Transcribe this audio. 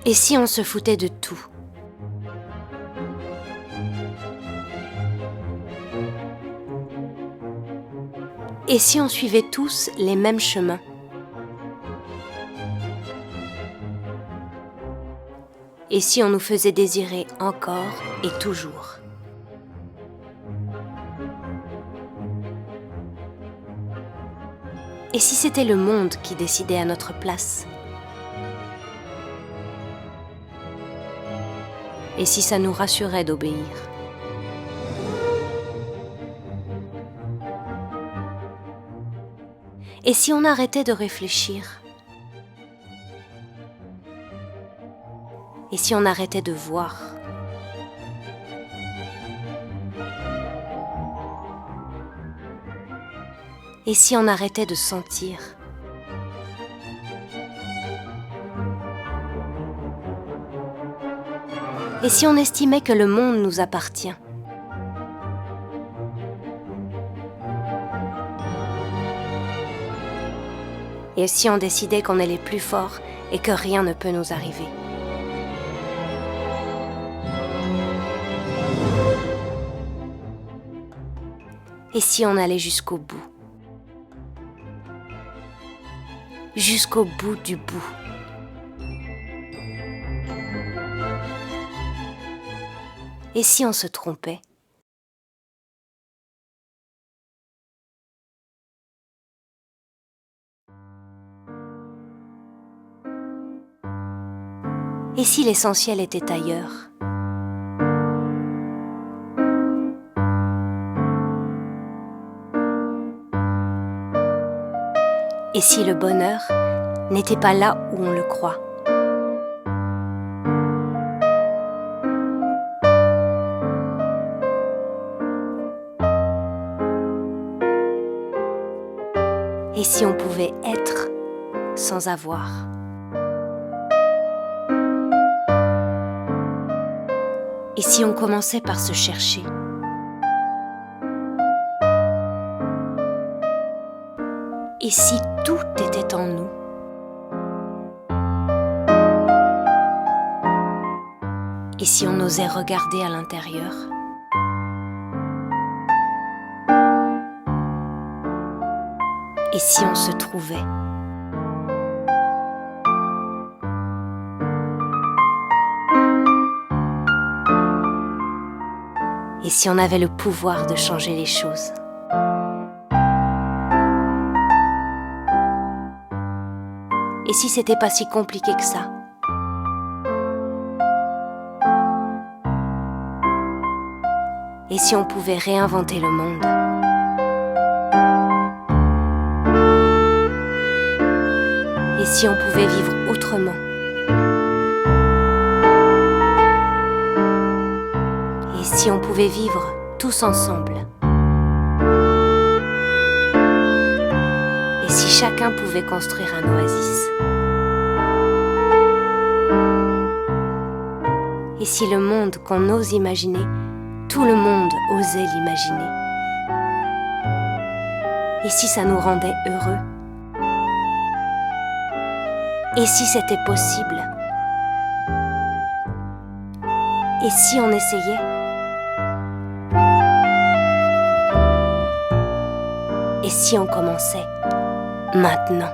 Et si on se foutait de tout? Et si on suivait tous les mêmes chemins? Et si on nous faisait désirer encore et toujours? Et si c'était le monde qui décidait à notre place? Et si ça nous rassurait d'obéir? Et si on arrêtait de réfléchir? Et si on arrêtait de voir? Et si on arrêtait de sentir? Et si on estimait que le monde nous appartient? Et si on décidait qu'on est les plus forts et que rien ne peut nous arriver? Et si on allait jusqu'au bout? Jusqu'au bout du bout. Et si on se trompait? Et si l'essentiel était ailleurs? Et si le bonheur n'était pas là où on le croit? Et si on pouvait être sans avoir? Et si on commençait par se chercher? Et si tout était en nous? Et si on osait regarder à l'intérieur? Et si on se trouvait? Et si on avait le pouvoir de changer les choses? Et si c'était pas si compliqué que ça? Et si on pouvait réinventer le monde? Et si on pouvait vivre autrement? Et si on pouvait vivre tous ensemble? Et si chacun pouvait construire un oasis? Et si le monde qu'on ose imaginer, tout le monde osait l'imaginer? Et si ça nous rendait heureux? Et si c'était possible? Et si on essayait? Et si on commençait maintenant?